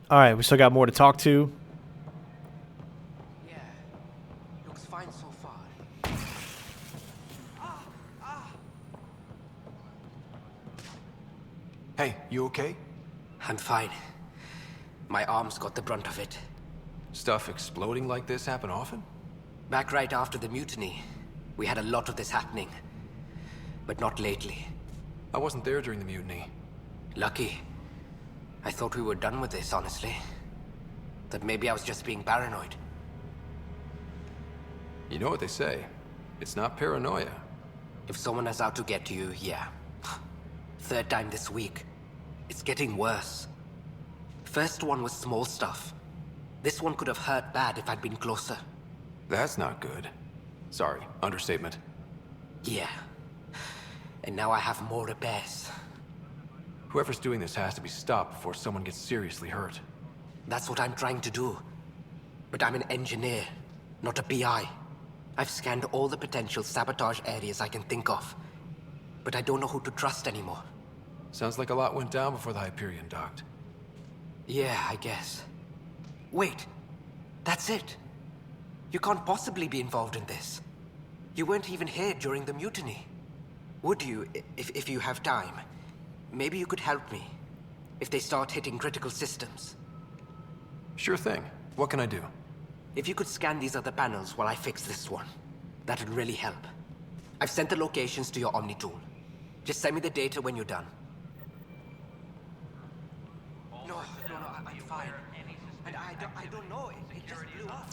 Alright, we still got more to talk to. Yeah, looks fine so far. Hey, you okay? I'm fine. My arms got the brunt of it. Stuff exploding like this happen often? Back right after the mutiny, we had a lot of this happening. But not lately. I wasn't there during the mutiny. Lucky. I thought we were done with this, honestly. That maybe I was just being paranoid. You know what they say. It's not paranoia. If someone is out to get you, yeah. Third time this week. It's getting worse. First one was small stuff. This one could have hurt bad if I'd been closer. That's not good. Sorry, understatement. Yeah. And now I have more repairs. Whoever's doing this has to be stopped before someone gets seriously hurt. That's what I'm trying to do. But I'm an engineer, not a PI. I've scanned all the potential sabotage areas I can think of. But I don't know who to trust anymore. Sounds like a lot went down before the Hyperion docked. Yeah, I guess. Wait. That's it. You can't possibly be involved in this. You weren't even here during the mutiny. Would you, if you have time? Maybe you could help me. If they start hitting critical systems. Sure thing. What can I do? If you could scan these other panels while I fix this one, that'd really help. I've sent the locations to your Omni tool. Just send me the data when you're done. No, I'm fine. And I don't know, it just blew up.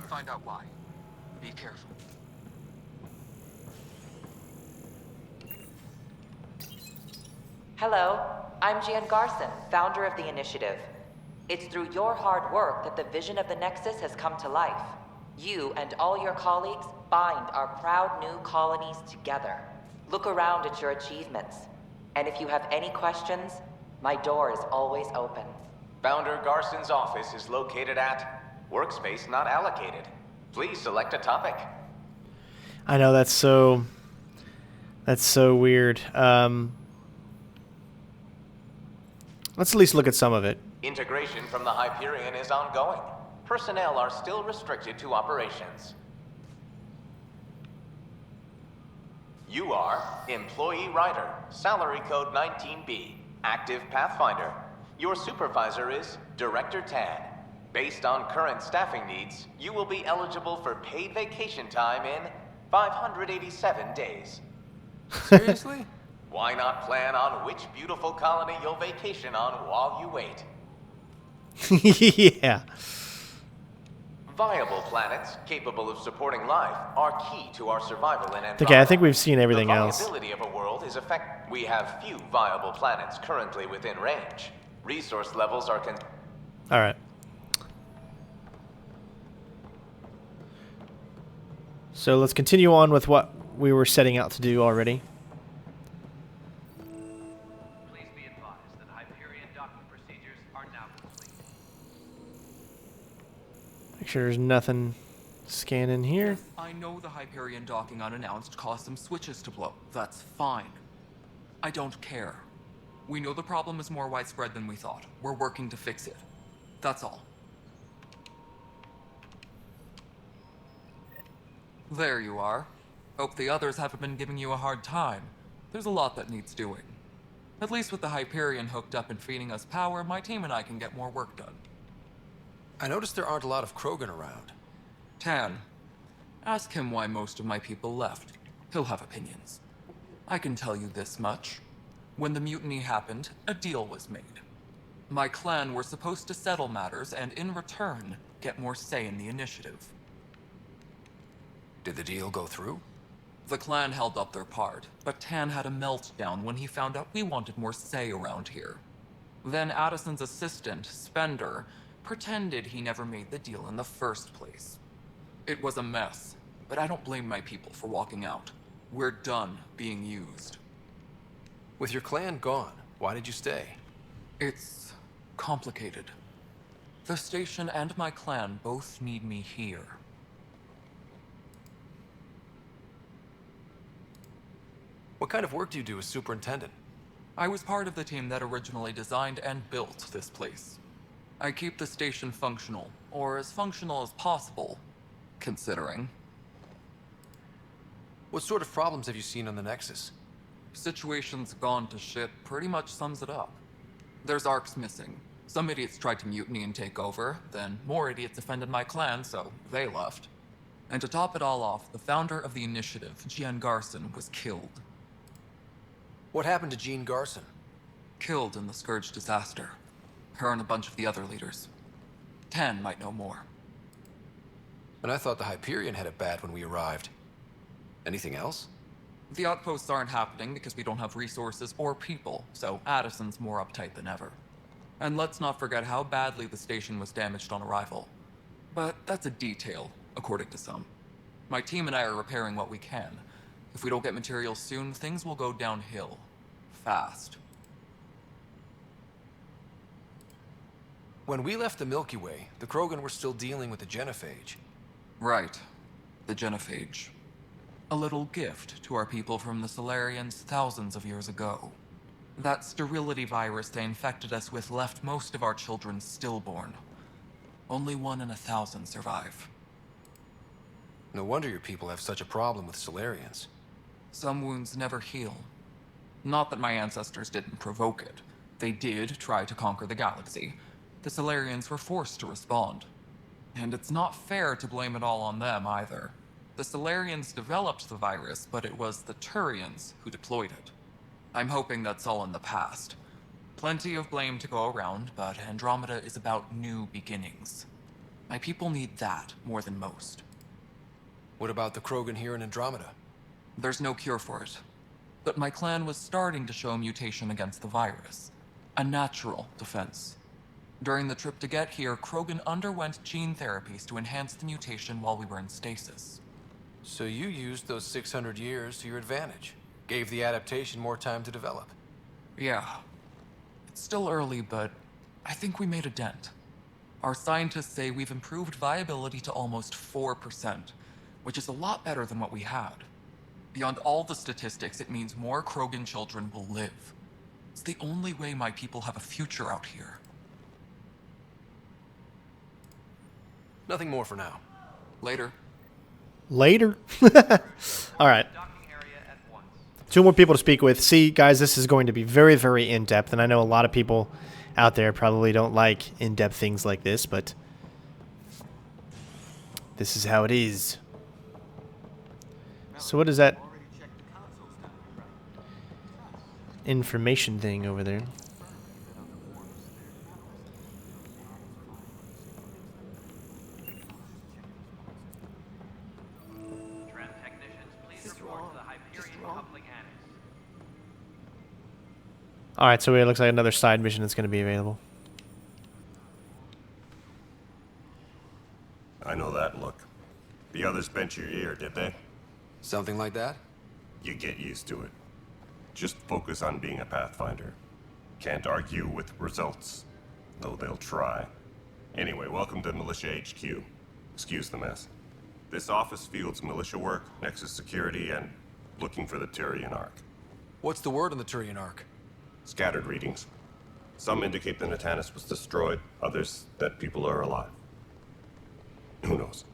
Find out why. Be careful. Hello, I'm Jan Garson, founder of the initiative. It's through your hard work that the vision of the Nexus has come to life. You and all your colleagues bind our proud new colonies together. Look around at your achievements. And if you have any questions, my door is always open. Founder Garson's office is located at Workspace Not Allocated. Please select a topic. I know that's so weird. Let's at least look at some of it. Integration from the Hyperion is ongoing. Personnel are still restricted to operations. You are Employee Ryder, Salary Code 19B, Active Pathfinder. Your supervisor is Director Tan. Based on current staffing needs, you will be eligible for paid vacation time in 587 days. Seriously? Why not plan on which beautiful colony you'll vacation on while you wait? Yeah. Viable planets capable of supporting life are key to our survival in Andromeda. Okay, I think we've seen everything else. The viability of a world is We have few viable planets currently within range. Resource levels are All right. So let's continue on with what we were setting out to do already. Please be advised that Hyperion docking procedures are now complete. Make sure there's nothing scanning here. I know the Hyperion docking unannounced caused some switches to blow. That's fine. I don't care. We know the problem is more widespread than we thought. We're working to fix it. That's all. There you are. Hope the others haven't been giving you a hard time. There's a lot that needs doing. At least with the Hyperion hooked up and feeding us power, my team and I can get more work done. I noticed there aren't a lot of Krogan around. Tan, ask him why most of my people left. He'll have opinions. I can tell you this much. When the mutiny happened, a deal was made. My clan were supposed to settle matters and, in return, get more say in the initiative. Did the deal go through? The clan held up their part, but Tan had a meltdown when he found out we wanted more say around here. Then Addison's assistant, Spender, pretended he never made the deal in the first place. It was a mess, but I don't blame my people for walking out. We're done being used. With your clan gone, why did you stay? It's complicated. The station and my clan both need me here. What kind of work do you do as superintendent? I was part of the team that originally designed and built this place. I keep the station functional, or as functional as possible, considering. What sort of problems have you seen on the Nexus? Situation's gone to shit pretty much sums it up. There's arcs missing. Some idiots tried to mutiny and take over, then more idiots offended my clan, so they left. And to top it all off, the founder of the initiative, Jean Garson, was killed. What happened to Jean Garson? Killed in the Scourge disaster. Her and a bunch of the other leaders. Tan might know more. And I thought the Hyperion had it bad when we arrived. Anything else? The outposts aren't happening because we don't have resources or people, so Addison's more uptight than ever. And let's not forget how badly the station was damaged on arrival. But that's a detail, according to some. My team and I are repairing what we can. If we don't get materials soon, things will go downhill. Fast. When we left the Milky Way, the Krogan were still dealing with the genophage. Right. The genophage. A little gift to our people from the Solarians thousands of years ago. That sterility virus they infected us with left most of our children stillborn. Only 1 in 1,000 survive. No wonder your people have such a problem with Solarians. Some wounds never heal. Not that my ancestors didn't provoke it. They did try to conquer the galaxy. The Solarians were forced to respond. And it's not fair to blame it all on them either. The Solarians developed the virus, but it was the Turians who deployed it. I'm hoping that's all in the past. Plenty of blame to go around, but Andromeda is about new beginnings. My people need that more than most. What about the Krogan here in Andromeda? There's no cure for it. But my clan was starting to show mutation against the virus. A natural defense. During the trip to get here, Krogan underwent gene therapies to enhance the mutation while we were in stasis. So you used those 600 years to your advantage. Gave the adaptation more time to develop. Yeah. It's still early, but I think we made a dent. Our scientists say we've improved viability to almost 4%, which is a lot better than what we had. Beyond all the statistics, it means more Krogan children will live. It's the only way my people have a future out here. Nothing more for now. Later. Later. All right. Docking area at once. 2 more people to speak with. See, guys, this is going to be very, very in-depth, and I know a lot of people out there probably don't like in-depth things like this, but this is how it is. So what is that information thing over there? Tram technicians, please report to the Hyperion coupling annex. Alright, so it looks like another side mission that's going to be available. I know that look. The others bent your ear, did they? Something like that? You get used to it. Just focus on being a Pathfinder. Can't argue with results, though they'll try. Anyway, welcome to Militia HQ. Excuse the mess. This office fields militia work, Nexus security, and looking for the Turian Ark. What's the word on the Turian Ark? Scattered readings. Some indicate the Natanus was destroyed, others that people are alive. Who knows?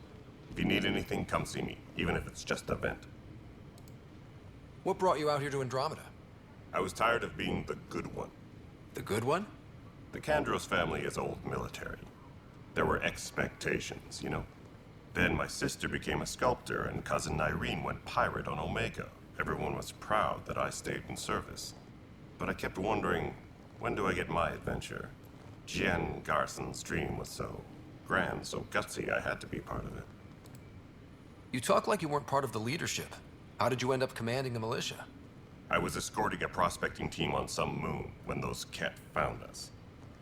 If you need anything, come see me, even if it's just a vent. What brought you out here to Andromeda? I was tired of being the good one. The good one? The Kandros family is old military. There were expectations, you know. Then my sister became a sculptor and cousin Irene went pirate on Omega. Everyone was proud that I stayed in service. But I kept wondering, when do I get my adventure? Jean Garson's dream was so grand, so gutsy, I had to be part of it. You talk like you weren't part of the leadership. How did you end up commanding the militia? I was escorting a prospecting team on some moon when those Ket found us.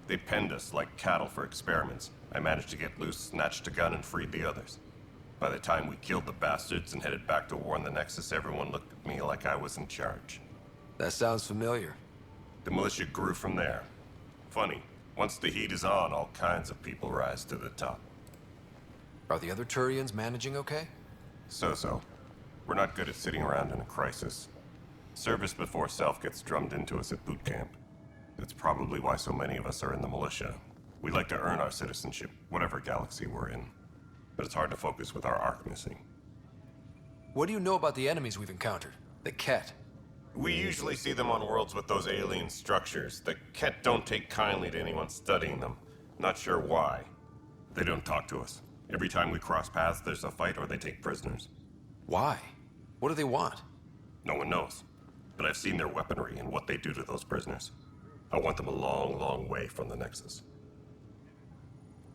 They penned us like cattle for experiments. I managed to get loose, snatched a gun, and freed the others. By the time we killed the bastards and headed back to warn the Nexus, everyone looked at me like I was in charge. That sounds familiar. The militia grew from there. Funny, once the heat is on, all kinds of people rise to the top. Are the other Turians managing okay? So-so. We're not good at sitting around in a crisis. Service before self gets drummed into us at boot camp. That's probably why so many of us are in the militia. We like to earn our citizenship, whatever galaxy we're in. But it's hard to focus with our arc missing. What do you know about the enemies we've encountered? The Ket? We usually see them on worlds with those alien structures. The Ket don't take kindly to anyone studying them. Not sure why. They don't talk to us. Every time we cross paths, there's a fight or they take prisoners. Why? What do they want? No one knows. But I've seen their weaponry and what they do to those prisoners. I want them a long, long way from the Nexus.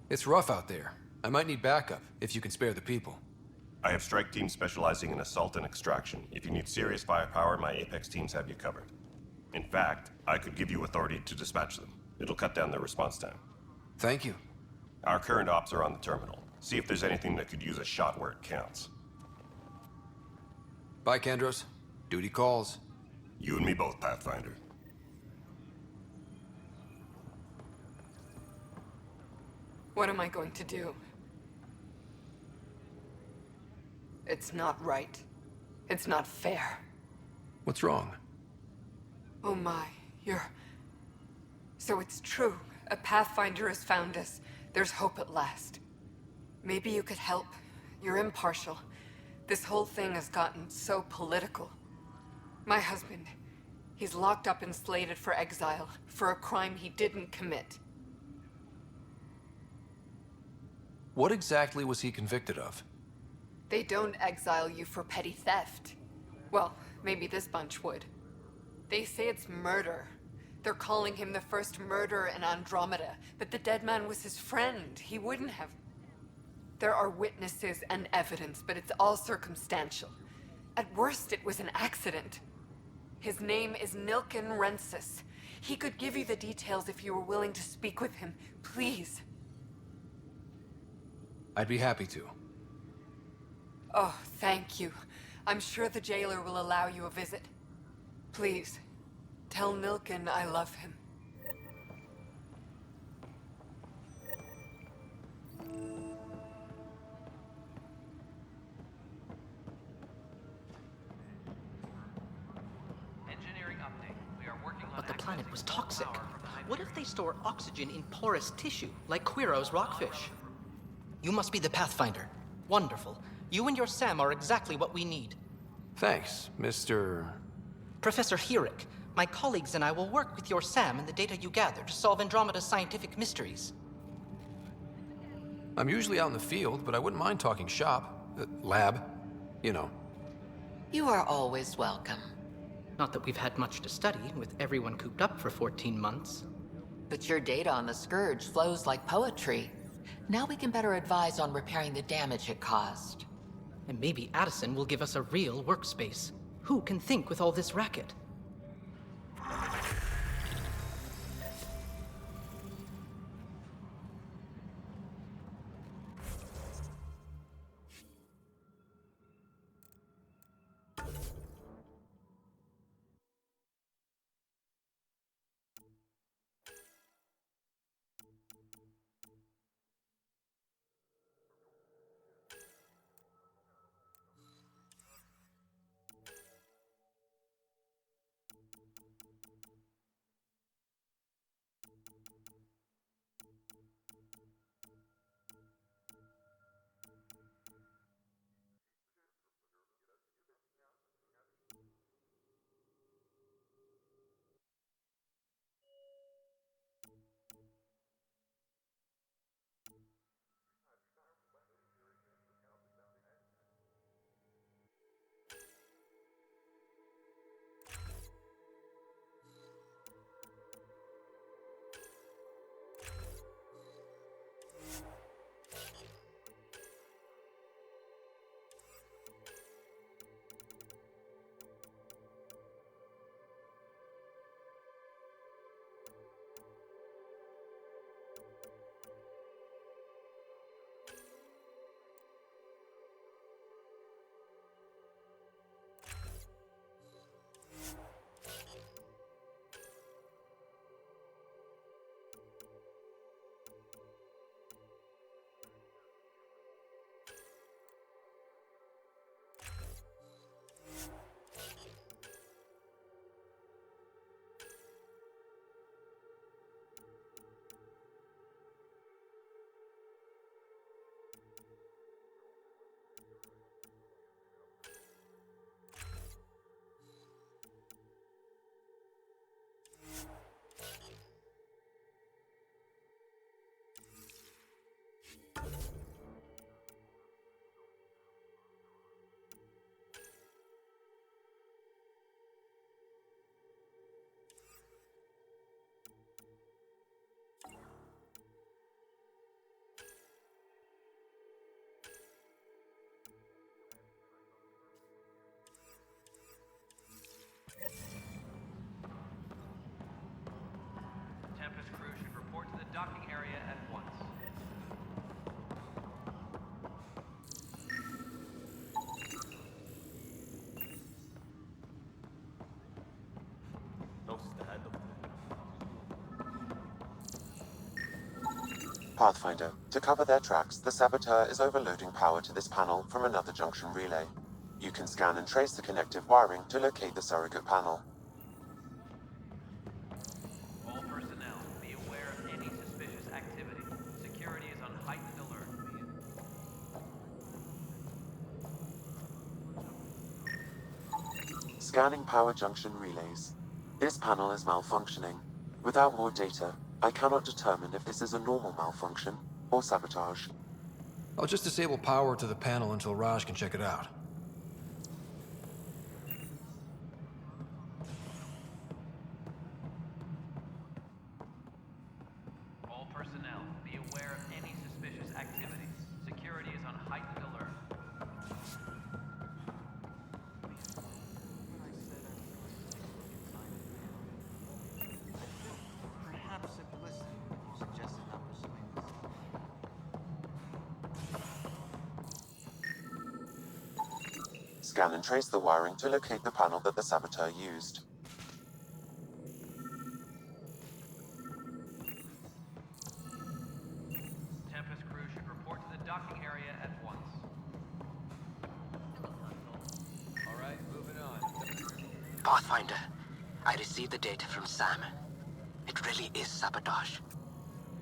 It's rough out there. I might need backup, if you can spare the people. I have strike teams specializing in assault and extraction. If you need serious firepower, my Apex teams have you covered. In fact, I could give you authority to dispatch them. It'll cut down their response time. Thank you. Our current ops are on the terminal. See if there's anything that could use a shot where it counts. Bye, Kandros. Duty calls. You and me both, Pathfinder. What am I going to do? It's not right. It's not fair. What's wrong? Oh my, So it's true. A Pathfinder has found us. There's hope at last. Maybe you could help. You're impartial. This whole thing has gotten so political. My husband, he's locked up and slated for exile for a crime he didn't commit. What exactly was he convicted of? They don't exile you for petty theft. Well, maybe this bunch would. They say it's murder. They're calling him the first murderer in Andromeda, but the dead man was his friend. He wouldn't have. There are witnesses and evidence, but it's all circumstantial. At worst, it was an accident. His name is Nilken Rensis. He could give you the details if you were willing to speak with him. Please. I'd be happy to. Oh, thank you. I'm sure the jailer will allow you a visit. Please, tell Nilken I love him. Engineering update. We are working on But the planet accessing was full toxic. power from the What if Hyperion. they store oxygen in porous tissue, like Quiro's rockfish? You must be the Pathfinder. Wonderful. You and your Sam are exactly what we need. Thanks, Mr. Professor Herrick, my colleagues and I will work with your Sam and the data you gather to solve Andromeda's scientific mysteries. I'm usually out in the field, but I wouldn't mind talking shop. Lab. You know. You are always welcome. Not that we've had much to study, with everyone cooped up for 14 months. But your data on the Scourge flows like poetry. Now we can better advise on repairing the damage it caused. And maybe Addison will give us a real workspace. Who can think with all this racket? Pathfinder, to cover their tracks, the saboteur is overloading power to this panel from another junction relay. You can scan and trace the connective wiring to locate the surrogate panel. All personnel, be aware of any suspicious activity. Security is on heightened alert. Scanning power junction relays. This panel is malfunctioning. Without more data, I cannot determine if this is a normal malfunction or sabotage. I'll just disable power to the panel until Raj can check it out. All personnel, be aware of any suspicious activity. Security is on heightened alert. Perhaps simplistic. You suggested not pursuing this. Scan and trace the wiring to locate the panel that the saboteur used. Tempest crew should report to the docking area at once. All right, moving on. Pathfinder, I received the data from Sam. It really is sabotage.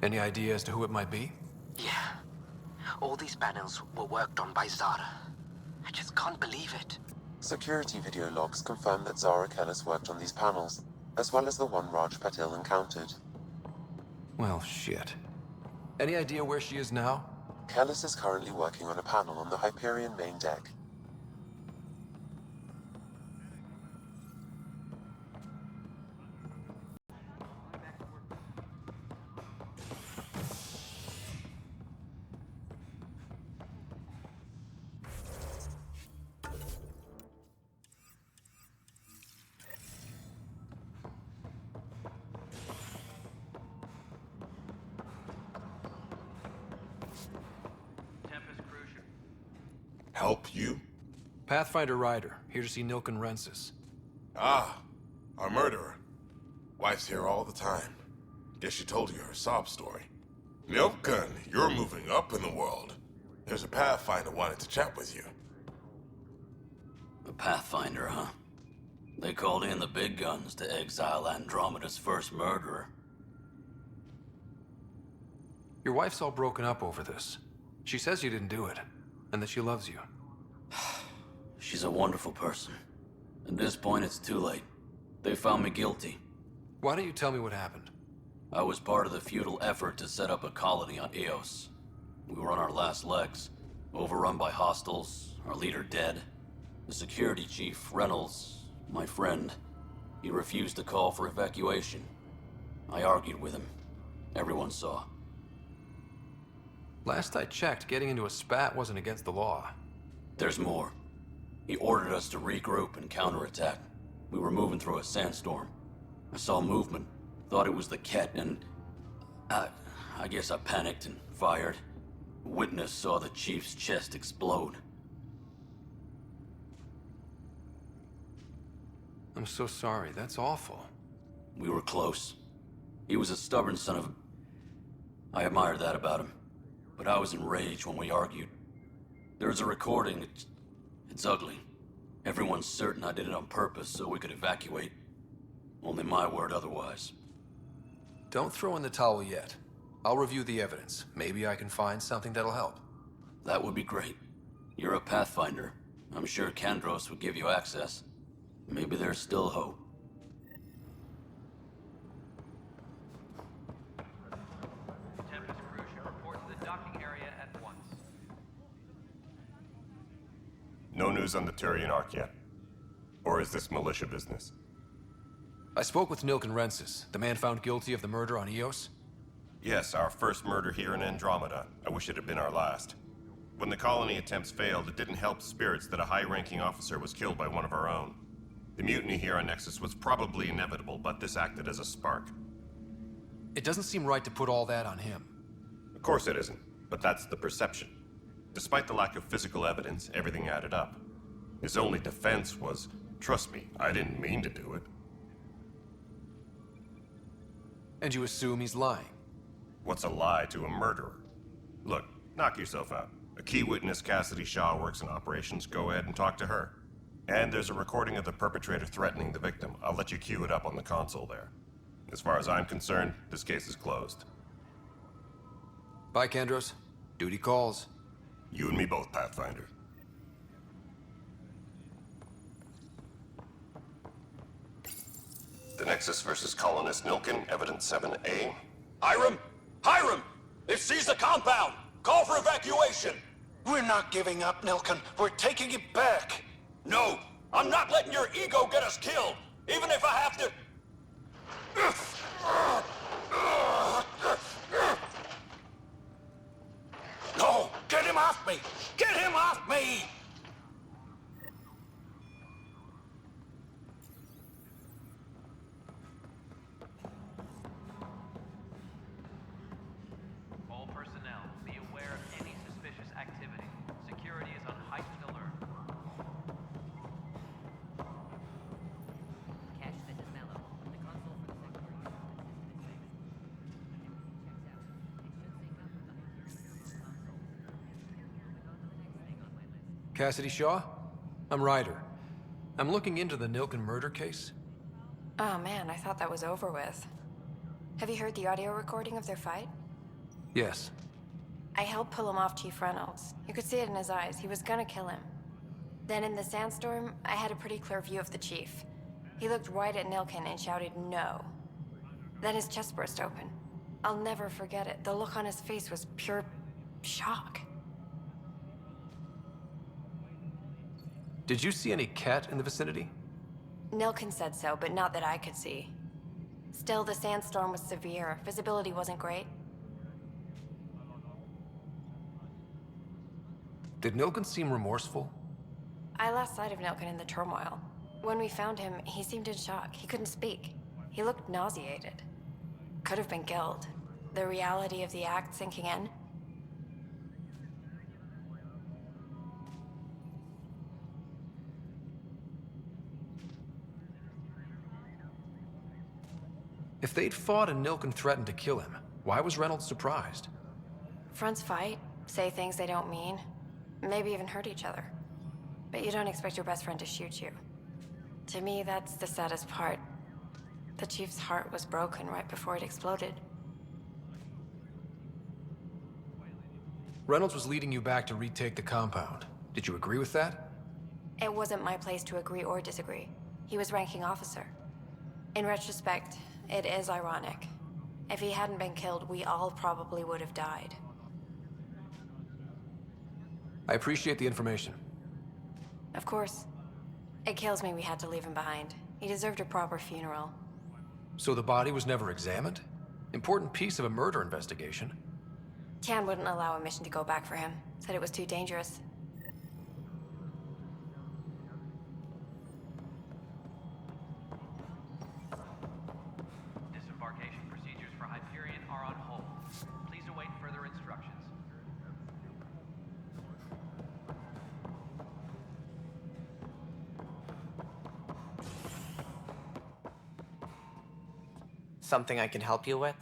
Any idea as to who it might be? Yeah. All these panels were worked on by Zara. I just can't believe it. Security video logs confirm that Zara Kellis worked on these panels, as well as the one Raj Patil encountered. Well, shit. Any idea where she is now? Kellis is currently working on a panel on the Hyperion main deck. Tempest crew should... Help you? Pathfinder Ryder, here to see Nilken Rensis. Ah, our murderer. Wife's here all the time. Guess she told you her sob story. Nilken, you're moving up in the world. There's a Pathfinder wanted to chat with you. A Pathfinder, huh? They called in the big guns to exile Andromeda's first murderer. Your wife's all broken up over this. She says you didn't do it, and that she loves you. She's a wonderful person. At this point, it's too late. They found me guilty. Why don't you tell me what happened? I was part of the futile effort to set up a colony on Eos. We were on our last legs, overrun by hostiles, our leader dead. The security chief, Reynolds, my friend, he refused to call for evacuation. I argued with him. Everyone saw. Last I checked, getting into a spat wasn't against the law. There's more. He ordered us to regroup and counterattack. We were moving through a sandstorm. I saw movement, thought it was the Ket, and... I guess I panicked and fired. A witness saw the chief's chest explode. I'm so sorry, that's awful. We were close. He was a stubborn son of... I admired that about him. But I was enraged when we argued. There's a recording. It's ugly. Everyone's certain I did it on purpose so we could evacuate. Only my word otherwise. Don't throw in the towel yet. I'll review the evidence. Maybe I can find something that'll help. That would be great. You're a Pathfinder. I'm sure Kandros would give you access. Maybe there's still hope. Tempest crew should report to the docking area at once. No news on the Turian Ark yet? Or is this militia business? I spoke with Nilken Rensis, the man found guilty of the murder on Eos. Yes, our first murder here in Andromeda. I wish it had been our last. When the colony attempts failed, it didn't help spirits that a high-ranking officer was killed by one of our own. The mutiny here on Nexus was probably inevitable, but this acted as a spark. It doesn't seem right to put all that on him. Of course it isn't, but that's the perception. Despite the lack of physical evidence, everything added up. His only defense was, trust me, I didn't mean to do it. And you assume he's lying? What's a lie to a murderer? Look, knock yourself out. A key witness, Cassidy Shaw, works in operations. Go ahead and talk to her. And there's a recording of the perpetrator threatening the victim. I'll let you cue it up on the console there. As far as I'm concerned, this case is closed. Bye, Kendros. Duty calls. You and me both, Pathfinder. The Nexus versus Colonist Nilkin, Evidence 7A. Hiram! Hiram! They've seized the compound! Call for evacuation! We're not giving up, Nilkin. We're taking it back. No! I'm not letting your ego get us killed! Even if I have to... No! Get him off me! Get him off me! All personnel, be aware of any suspicious activity. Security is on heightened alert. Cache, this is Mello. The console for the sector. Cassidy Shaw? I'm Ryder. I'm looking into the Nilkin murder case. Oh man, I thought that was over with. Have you heard the audio recording of their fight? Yes. I helped pull him off Chief Reynolds. You could see it in his eyes. He was gonna kill him. Then in the sandstorm, I had a pretty clear view of the Chief. He looked right at Nilkin and shouted, "No." Then his chest burst open. I'll never forget it. The look on his face was pure shock. Did you see any cat in the vicinity? Nilkin said so, but not that I could see. Still, the sandstorm was severe. Visibility wasn't great. Did Nilkin seem remorseful? I lost sight of Nilkin in the turmoil. When we found him, he seemed in shock. He couldn't speak. He looked nauseated. Could have been guilt. The reality of the act sinking in. If they'd fought and Nilkin threatened to kill him, why was Reynolds surprised? Fronts fight, say things they don't mean, maybe even hurt each other. But you don't expect your best friend to shoot you. To me, that's the saddest part. The Chief's heart was broken right before it exploded. Reynolds was leading you back to retake the compound. Did you agree with that? It wasn't my place to agree or disagree. He was ranking officer. In retrospect, it is ironic. If he hadn't been killed, we all probably would have died. I appreciate the information. Of course. It kills me we had to leave him behind. He deserved a proper funeral. So the body was never examined? Important piece of a murder investigation. Tian wouldn't allow a mission to go back for him. Said it was too dangerous. Disembarkation procedures for Hyperion are on hold. Please await further instructions. Something I can help you with?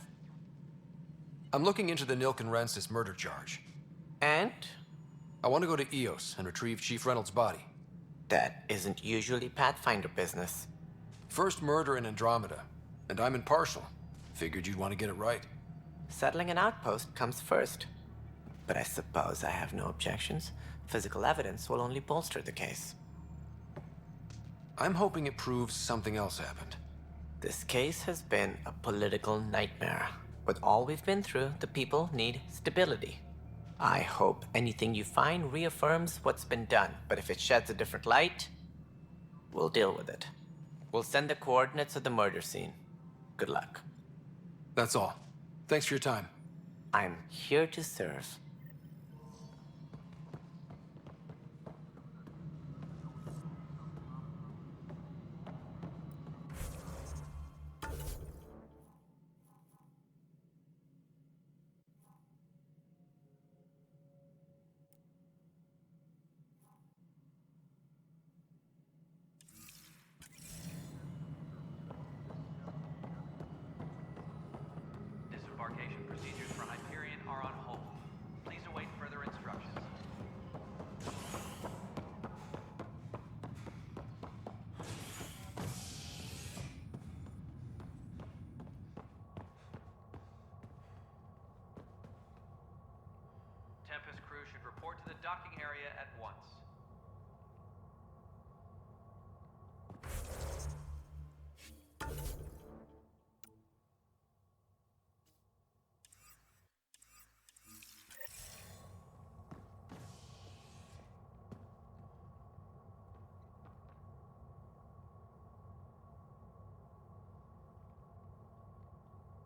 I'm looking into the Nilkin Rensis murder charge. And? I want to go to EOS and retrieve Chief Reynolds' body. That isn't usually Pathfinder business. First murder in Andromeda, and I'm impartial. Figured you'd want to get it right. Settling an outpost comes first. But I suppose I have no objections. Physical evidence will only bolster the case. I'm hoping it proves something else happened. This case has been a political nightmare. With all we've been through, the people need stability. I hope anything you find reaffirms what's been done, but if it sheds a different light, we'll deal with it. We'll send the coordinates of the murder scene. Good luck. That's all. Thanks for your time. I'm here to serve. Disembarkation procedures for are on hold. Please await further instructions. Tempest crew should report to the docking area at once.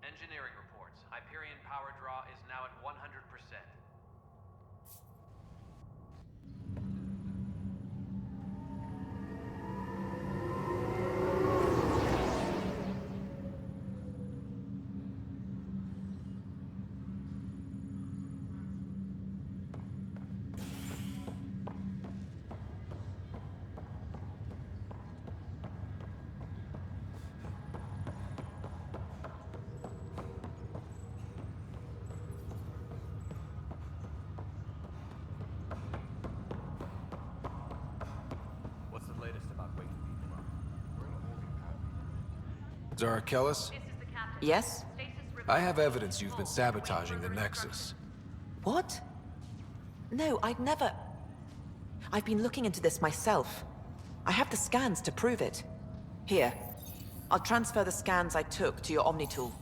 Engineering reports. Hyperion power draw is now at 100%. What's the latest about waking people up? Zara Kellis? Yes? I have evidence you've been sabotaging the Nexus. What? No, I'd never... I've been looking into this myself. I have the scans to prove it. Here. I'll transfer the scans I took to your Omni tool.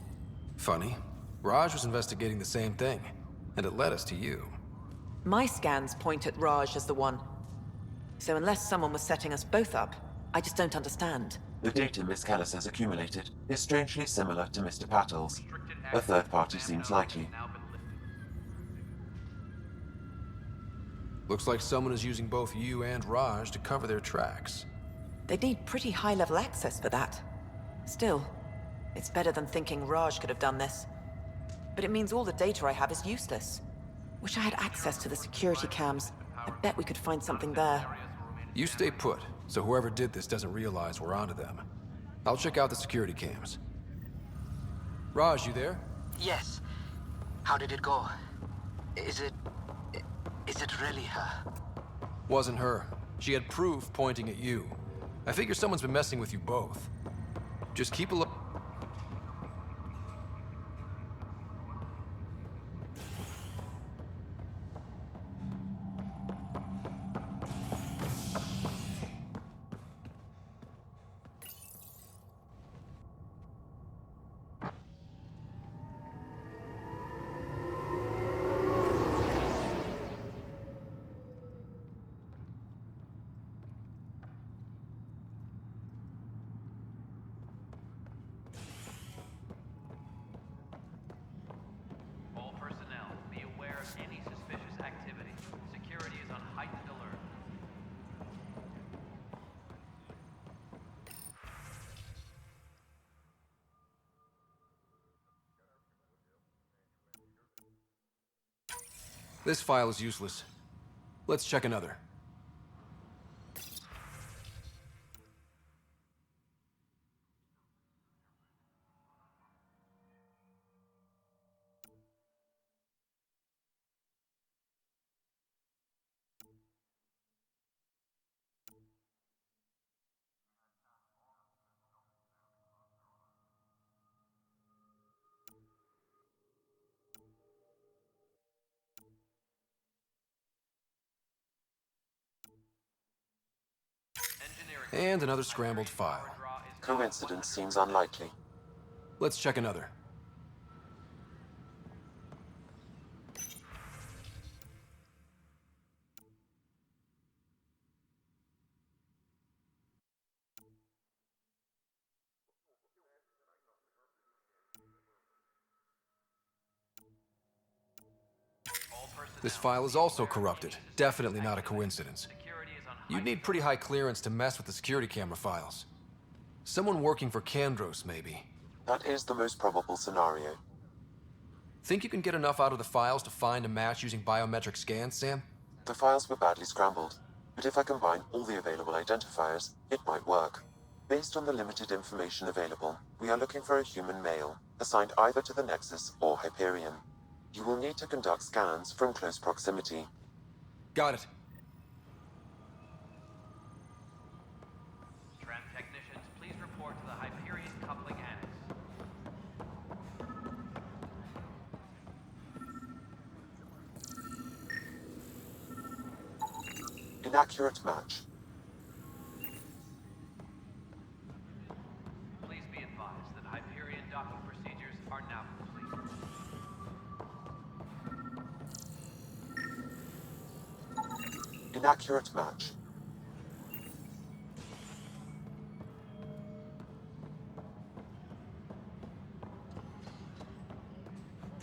Funny. Raj was investigating the same thing, and it led us to you. My scans point at Raj as the one. So unless someone was setting us both up, I just don't understand. The data Miss Callis has accumulated is strangely similar to Mr. Patel's. A third party seems likely. Looks like someone is using both you and Raj to cover their tracks. They'd need pretty high-level access for that. Still, it's better than thinking Raj could have done this. But it means all the data I have is useless. Wish I had access to the security cams. I bet we could find something there. You stay put, so whoever did this doesn't realize we're onto them. I'll check out the security cams. Raj, you there? Yes. How did it go? Is it really her? Wasn't her. She had proof pointing at you. I figure someone's been messing with you both. Just keep a look. All personnel, be aware of any suspicious activity. Security is on heightened alert. This file is useless. Let's check another. And another scrambled file. Coincidence seems unlikely. Let's check another. This file is also corrupted. Definitely not a coincidence. You'd need pretty high clearance to mess with the security camera files. Someone working for Kandros, maybe. That is the most probable scenario. Think you can get enough out of the files to find a match using biometric scans, Sam? The files were badly scrambled, but if I combine all the available identifiers, it might work. Based on the limited information available, we are looking for a human male, assigned either to the Nexus or Hyperion. You will need to conduct scans from close proximity. Got it. Tram technicians, please report to the Hyperion coupling annex. Inaccurate match. Please be advised that Hyperion docking procedures are now complete. Inaccurate match.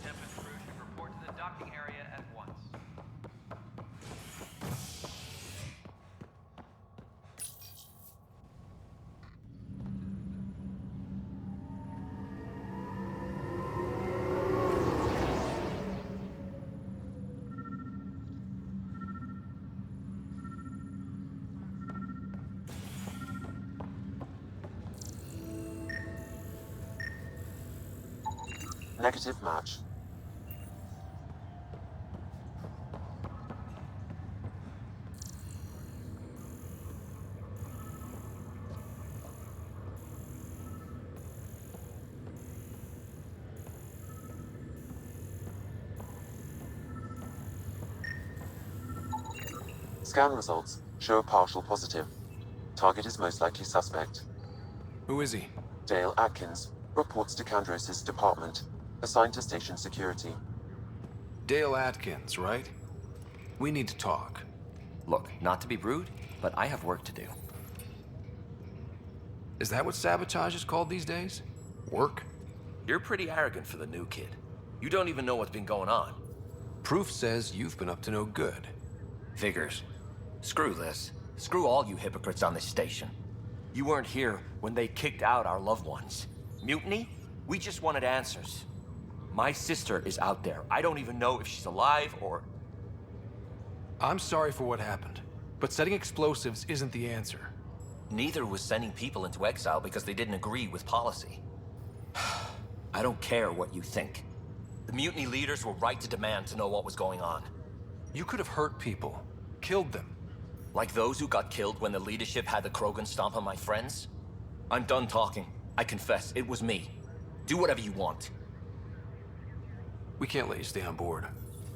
Tempest crew should report to the docking area at once. Negative match. Scan results show a partial positive. Target is most likely suspect. Who is he? Dale Atkins reports to Kandros' department, assigned to station security. Dale Atkins, right? We need to talk. Look, not to be rude, but I have work to do. Is that what sabotage is called these days? Work? You're pretty arrogant for the new kid. You don't even know what's been going on. Proof says you've been up to no good. Figures. Screw this. Screw all you hypocrites on this station. You weren't here when they kicked out our loved ones. Mutiny? We just wanted answers. My sister is out there. I don't even know if she's alive or... I'm sorry for what happened, but setting explosives isn't the answer. Neither was sending people into exile because they didn't agree with policy. I don't care what you think. The mutiny leaders were right to demand to know what was going on. You could have hurt people, killed them. Like those who got killed when the leadership had the Krogan stomp on my friends? I'm done talking. I confess, it was me. Do whatever you want. We can't let you stay on board.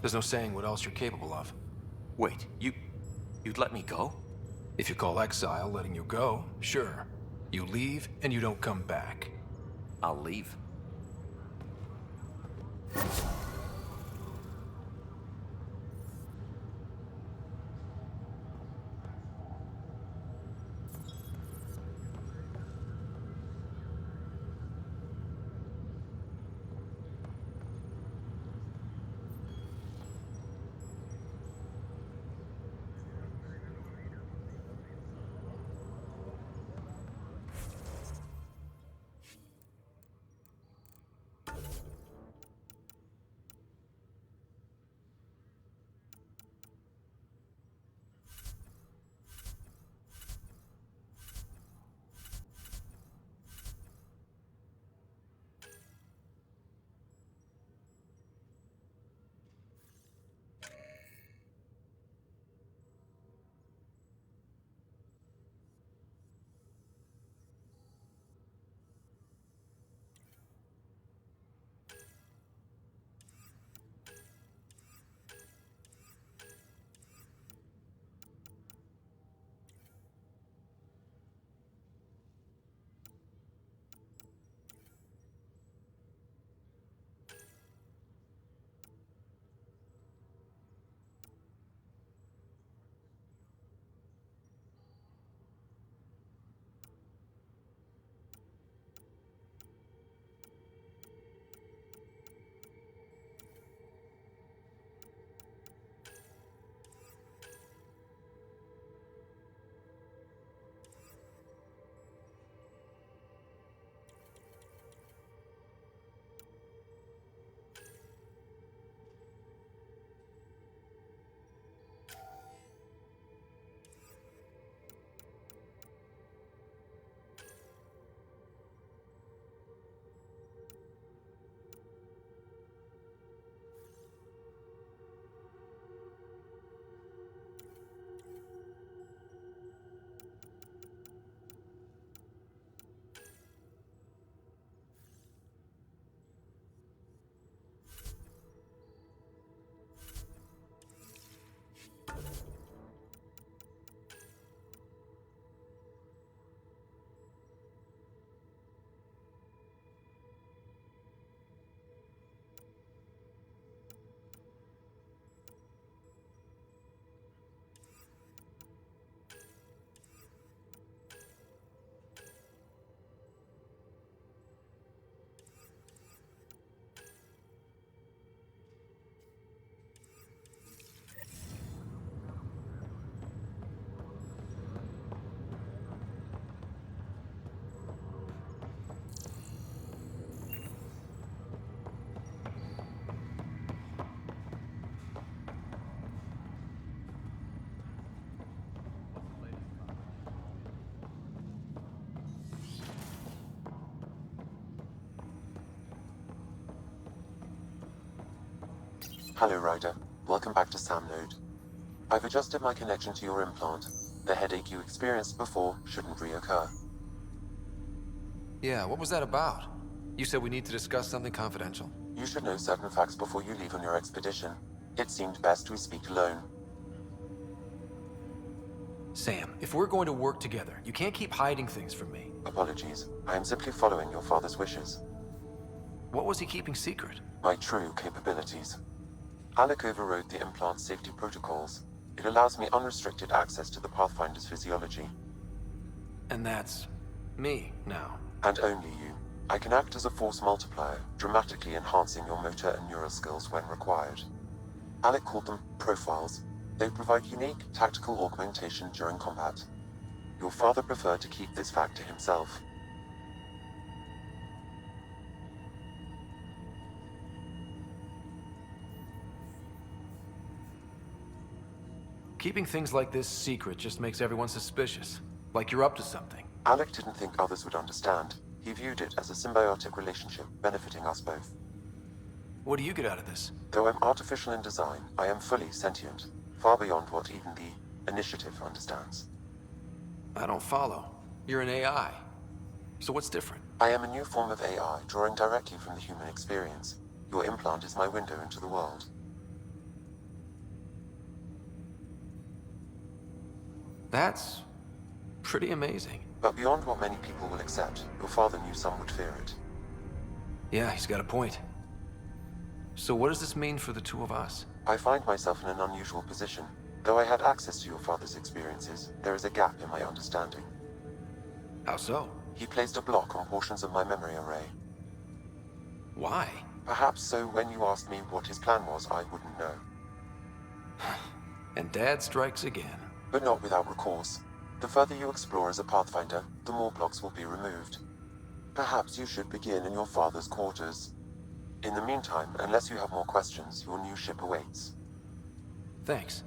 There's no saying what else you're capable of. Wait, you'd let me go? If you call exile letting you go, sure. You leave and you don't come back. I'll leave. Hello, Ryder. Welcome back to Sam Node. I've adjusted my connection to your implant. The headache you experienced before shouldn't reoccur. Yeah, what was that about? You said we need to discuss something confidential. You should know certain facts before you leave on your expedition. It seemed best we speak alone. Sam, if we're going to work together, you can't keep hiding things from me. Apologies. I am simply following your father's wishes. What was he keeping secret? My true capabilities. Alec overrode the implant's safety protocols. It allows me unrestricted access to the Pathfinder's physiology. And that's me now. And only you. I can act as a force multiplier, dramatically enhancing your motor and neural skills when required. Alec called them profiles. They provide unique tactical augmentation during combat. Your father preferred to keep this fact to himself. Keeping things like this secret just makes everyone suspicious. Like you're up to something. Alec didn't think others would understand. He viewed it as a symbiotic relationship benefiting us both. What do you get out of this? Though I'm artificial in design, I am fully sentient, far beyond what even the Initiative understands. I don't follow. You're an AI. So what's different? I am a new form of AI, drawing directly from the human experience. Your implant is my window into the world. That's pretty amazing. But beyond what many people will accept, your father knew some would fear it. Yeah, he's got a point. So what does this mean for the two of us? I find myself in an unusual position. Though I had access to your father's experiences, there is a gap in my understanding. How so? He placed a block on portions of my memory array. Why? Perhaps so when you asked me what his plan was, I wouldn't know. And Dad strikes again. But not without recourse. The further you explore as a Pathfinder, the more blocks will be removed. Perhaps you should begin in your father's quarters. In the meantime, unless you have more questions, your new ship awaits. Thanks.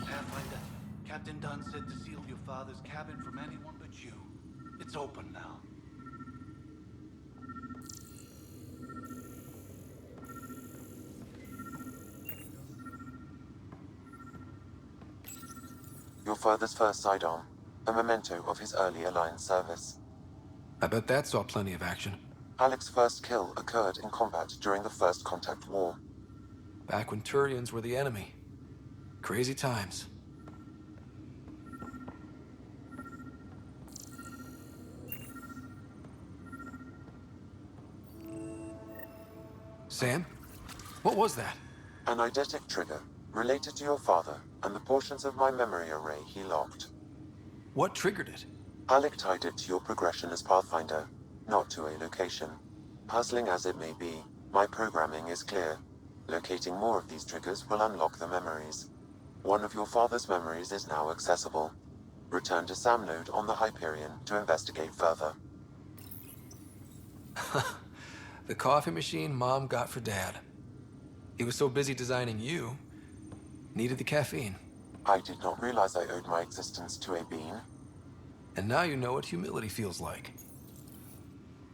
Pathfinder, Captain Dunn said to seal your father's cabin from anyone but you. It's open now. Your father's first sidearm, a memento of his early Alliance service. I bet that saw plenty of action. Alec's first kill occurred in combat during the First Contact War. Back when Turians were the enemy. Crazy times. Sam? What was that? An eidetic trigger, related to your father, and the portions of my memory array he locked. What triggered it? Alec tied it to your progression as Pathfinder, not to a location. Puzzling as it may be, my programming is clear. Locating more of these triggers will unlock the memories. One of your father's memories is now accessible. Return to Sam node on the Hyperion to investigate further. The coffee machine Mom got for Dad. He was so busy designing you, needed the caffeine. I did not realize I owed my existence to a bean. And now you know what humility feels like.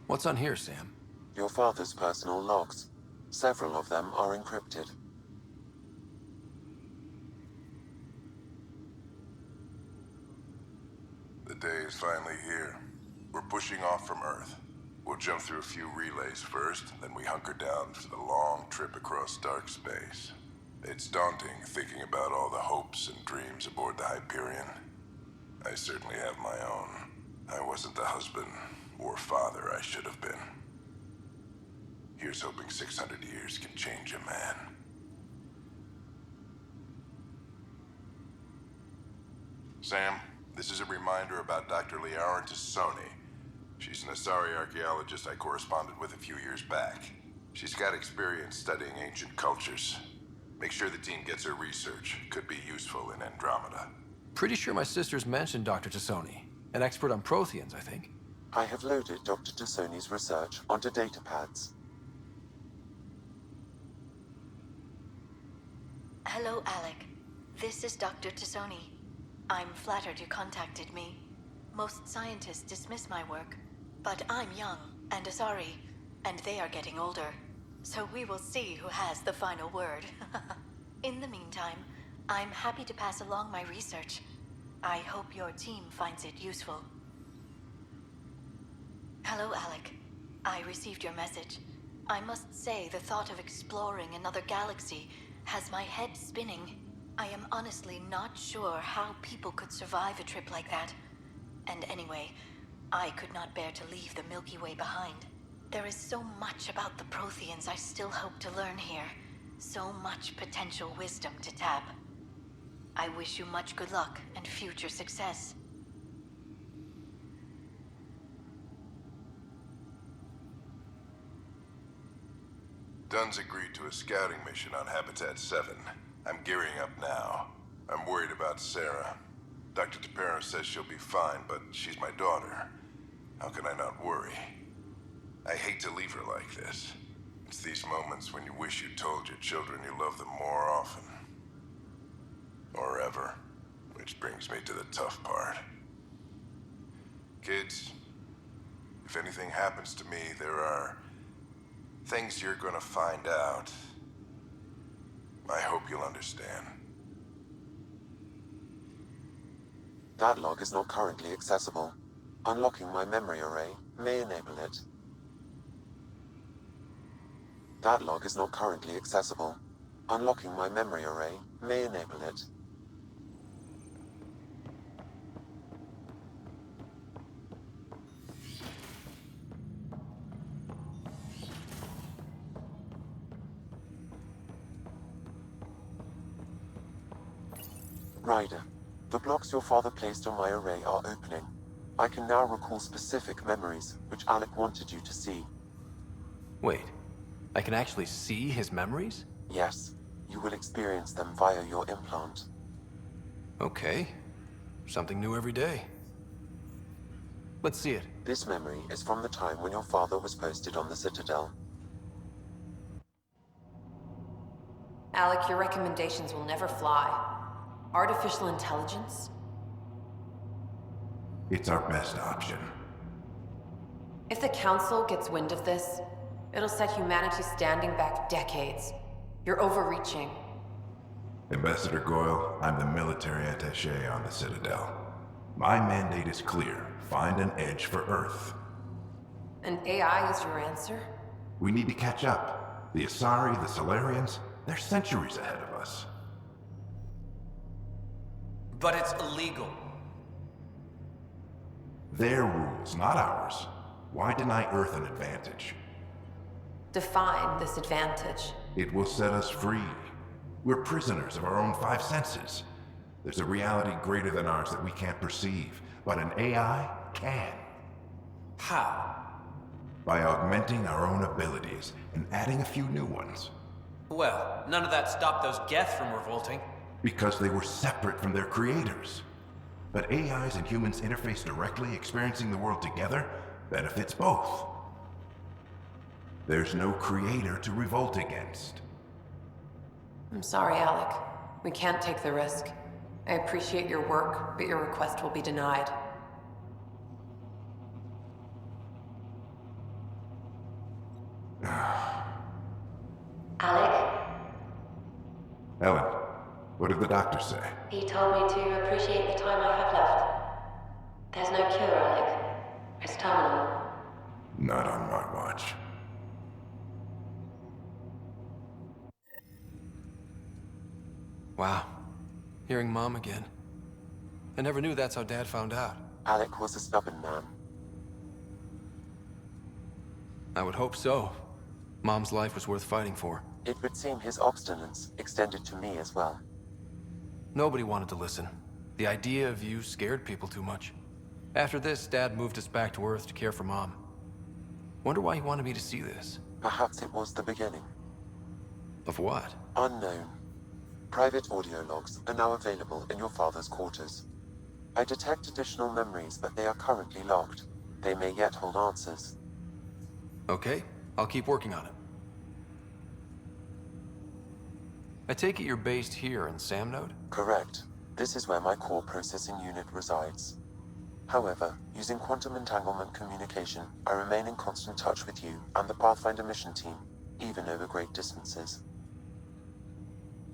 What's on here, Sam? Your father's personal logs. Several of them are encrypted. The day is finally here. We're pushing off from Earth. We'll jump through a few relays first, then we hunker down for the long trip across dark space. It's daunting thinking about all the hopes and dreams aboard the Hyperion. I certainly have my own. I wasn't the husband or father I should have been. Here's hoping 600 years can change a man. Sam, this is a reminder about Dr. Liara Tassoni. She's an Asari archaeologist I corresponded with a few years back. She's got experience studying ancient cultures. Make sure the team gets her research. Could be useful in Andromeda. Pretty sure my sister's mentioned Dr. Tassoni. An expert on Protheans, I think. I have loaded Dr. Tassoni's research onto datapads. Hello, Alec. This is Dr. Tassoni. I'm flattered you contacted me. Most scientists dismiss my work, but I'm young and Asari, and they are getting older. So we will see who has the final word. In the meantime, I'm happy to pass along my research. I hope your team finds it useful. Hello, Alec. I received your message. I must say the thought of exploring another galaxy has my head spinning. I am honestly not sure how people could survive a trip like that. And anyway, I could not bear to leave the Milky Way behind. There is so much about the Protheans I still hope to learn here. So much potential wisdom to tap. I wish you much good luck and future success. Dunn's agreed to a scouting mission on Habitat 7. I'm gearing up now. I'm worried about Sara. Dr. Tapero says she'll be fine, but she's my daughter. How can I not worry? I hate to leave her like this. It's these moments when you wish you told your children you love them more often. Or ever. Which brings me to the tough part. Kids, if anything happens to me, there are things you're gonna find out. I hope you'll understand. That log is not currently accessible. Unlocking my memory array may enable it. That log is not currently accessible. Unlocking my memory array may enable it. Ryder, the blocks your father placed on my array are opening. I can now recall specific memories, which Alec wanted you to see. Wait, I can actually see his memories? Yes, you will experience them via your implant. Okay, something new every day. Let's see it. This memory is from the time when your father was posted on the Citadel. Alec, your recommendations will never fly. Artificial intelligence? It's our best option. If the Council gets wind of this, it'll set humanity standing back decades. You're overreaching. Ambassador Goyle, I'm the military attaché on the Citadel. My mandate is clear. Find an edge for Earth. And AI is your answer? We need to catch up. The Asari, the Solarians, they're centuries ahead of us. But it's illegal. Their rules, not ours. Why deny Earth an advantage? define this advantage. It will set us free. We're prisoners of our own five senses. There's a reality greater than ours that we can't perceive, but an AI can. How? By augmenting our own abilities and adding a few new ones. Well, none of that stopped those Geth from revolting. Because they were separate from their creators. But AIs and humans interface directly, experiencing the world together, benefits both. There's no creator to revolt against. I'm sorry, Alec. We can't take the risk. I appreciate your work, but your request will be denied. Alec? Ellen, what did the doctor say? He told me to appreciate the time I have left. There's no cure, Alec. It's terminal. Not on my watch. Wow. Hearing Mom again. I never knew that's how Dad found out. Alec was a stubborn man. I would hope so. Mom's life was worth fighting for. It would seem his obstinance extended to me as well. Nobody wanted to listen. The idea of you scared people too much. After this, Dad moved us back to Earth to care for Mom. Wonder why he wanted me to see this. Perhaps it was the beginning. Of what? Unknown. Private audio logs are now available in your father's quarters. I detect additional memories, but they are currently locked. They may yet hold answers. Okay, I'll keep working on it. I take it you're based here in Sam Node? Correct. This is where my core processing unit resides. However, using quantum entanglement communication, I remain in constant touch with you and the Pathfinder mission team, even over great distances.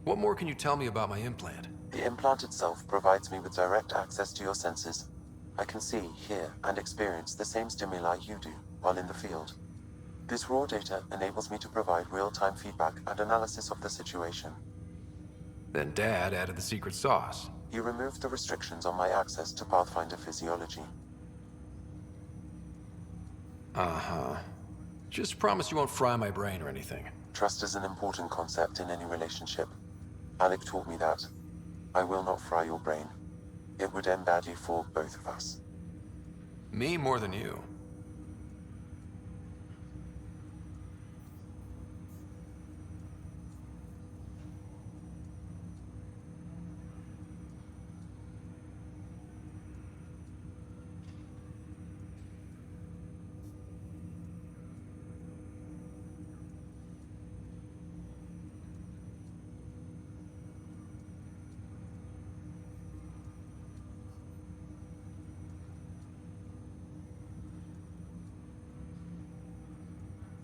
What more can you tell me about my implant? The implant itself provides me with direct access to your senses. I can see, hear, and experience the same stimuli you do while in the field. This raw data enables me to provide real-time feedback and analysis of the situation. Then Dad added the secret sauce. He removed the restrictions on my access to Pathfinder physiology. Uh-huh. Just promise you won't fry my brain or anything. Trust is an important concept in any relationship. Alec taught me that. I will not fry your brain. It would end badly for both of us. Me more than you.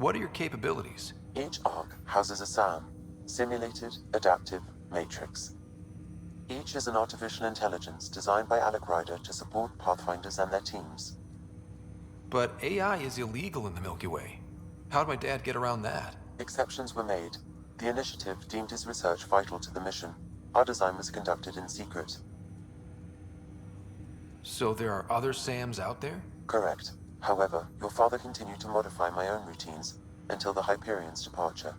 What are your capabilities? Each arc houses a SAM, Simulated Adaptive Matrix. Each is an artificial intelligence designed by Alec Ryder to support Pathfinders and their teams. But AI is illegal in the Milky Way. How'd my dad get around that? Exceptions were made. The initiative deemed his research vital to the mission. Our design was conducted in secret. So there are other SAMs out there? Correct. However, your father continued to modify my own routines until the Hyperion's departure.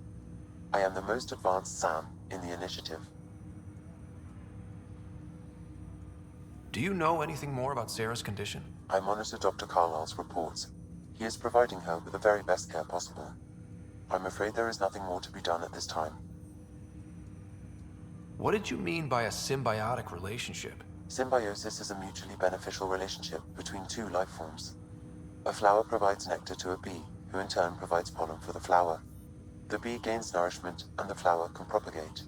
I am the most advanced SAM in the initiative. Do you know anything more about Sarah's condition? I monitor Dr. Carlisle's reports. He is providing her with the very best care possible. I'm afraid there is nothing more to be done at this time. What did you mean by a symbiotic relationship? Symbiosis is a mutually beneficial relationship between two life forms. A flower provides nectar to a bee, who in turn provides pollen for the flower. The bee gains nourishment, and the flower can propagate.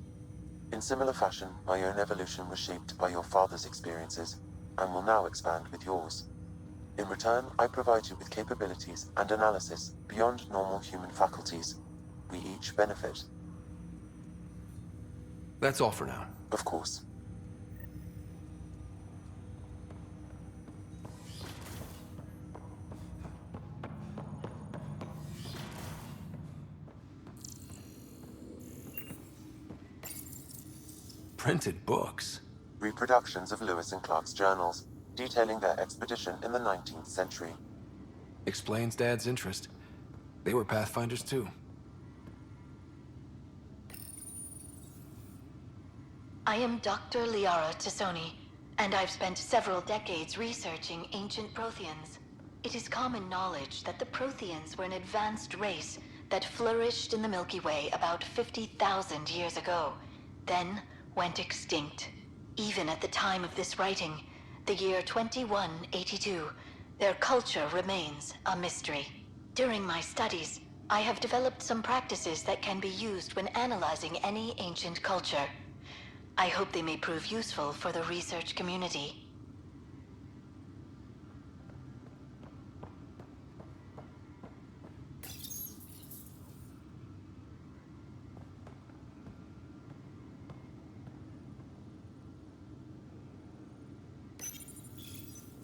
In similar fashion, my own evolution was shaped by your father's experiences, and will now expand with yours. In return, I provide you with capabilities and analysis beyond normal human faculties. We each benefit. That's all for now. Of course. Printed books? Reproductions of Lewis and Clark's journals, detailing their expedition in the 19th century. Explains Dad's interest. They were Pathfinders too. I am Dr. Liara Tassoni, and I've spent several decades researching ancient Protheans. It is common knowledge that the Protheans were an advanced race that flourished in the Milky Way about 50,000 years ago, then went extinct. Even at the time of this writing, the year 2182, their culture remains a mystery. During my studies, I have developed some practices that can be used when analyzing any ancient culture. I hope they may prove useful for the research community.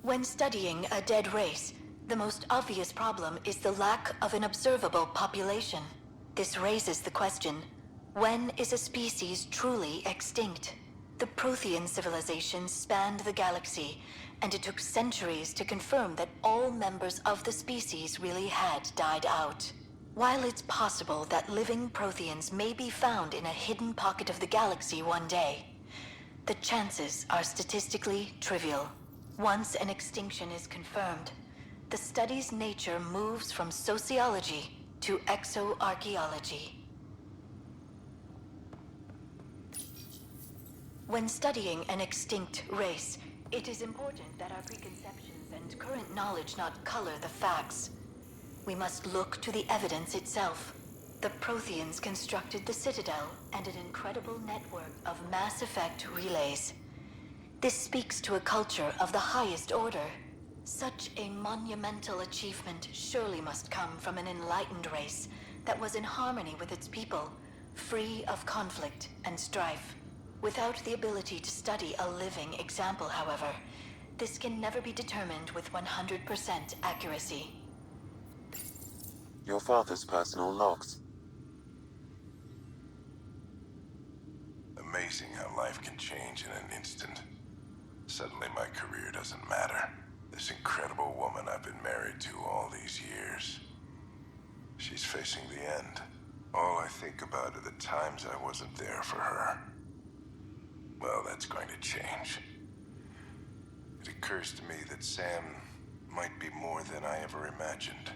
When studying a dead race, the most obvious problem is the lack of an observable population. This raises the question, when is a species truly extinct? The Prothean civilization spanned the galaxy, and it took centuries to confirm that all members of the species really had died out. While it's possible that living Protheans may be found in a hidden pocket of the galaxy one day, the chances are statistically trivial. Once an extinction is confirmed, the study's nature moves from sociology to exoarchaeology. When studying an extinct race, it is important that our preconceptions and current knowledge not color the facts. We must look to the evidence itself. The Protheans constructed the Citadel and an incredible network of mass effect relays. This speaks to a culture of the highest order. Such a monumental achievement surely must come from an enlightened race that was in harmony with its people, free of conflict and strife. Without the ability to study a living example, however, this can never be determined with 100% accuracy. Your father's personal logs. Amazing how life can change in an instant. Suddenly my career doesn't matter. This incredible woman I've been married to all these years. She's facing the end. All I think about are the times I wasn't there for her. Well, that's going to change. It occurs to me that Sam might be more than I ever imagined.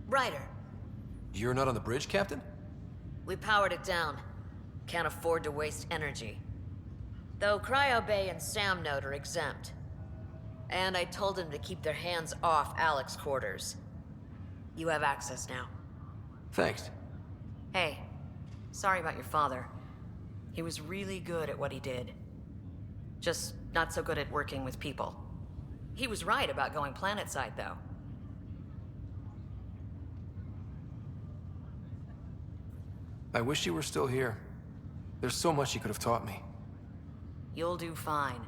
Ryder. You're not on the bridge, Captain? We powered it down. Can't afford to waste energy. Though Cryo Bay and Sam Node are exempt. And I told them to keep their hands off Alec's quarters. You have access now. Thanks. Hey, sorry about your father. He was really good at what he did. Just not so good at working with people. He was right about going planetside, though. I wish you were still here. There's so much you could have taught me. You'll do fine.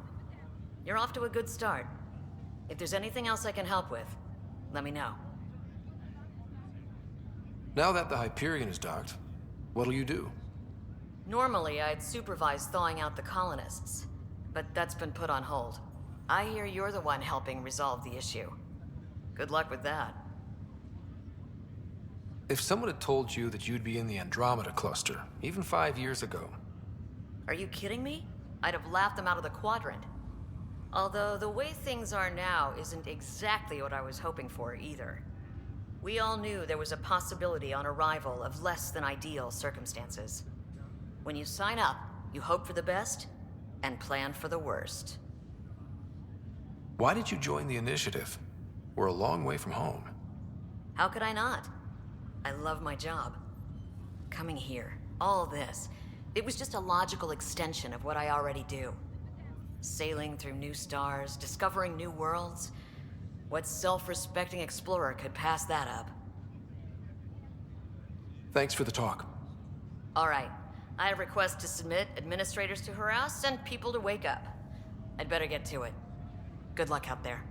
You're off to a good start. If there's anything else I can help with, let me know. Now that the Hyperion is docked, what'll you do? Normally, I'd supervise thawing out the colonists, but that's been put on hold. I hear you're the one helping resolve the issue. Good luck with that. If someone had told you that you'd be in the Andromeda cluster, even 5 years ago... Are you kidding me? I'd have laughed them out of the quadrant. Although the way things are now isn't exactly what I was hoping for either. We all knew there was a possibility on arrival of less than ideal circumstances. When you sign up, you hope for the best and plan for the worst. Why did you join the initiative? We're a long way from home. How could I not? I love my job. Coming here, all this, it was just a logical extension of what I already do. Sailing through new stars, discovering new worlds. What self-respecting explorer could pass that up? Thanks for the talk. All right. I have requests to submit, administrators to harass, and people to wake up. I'd better get to it. Good luck out there.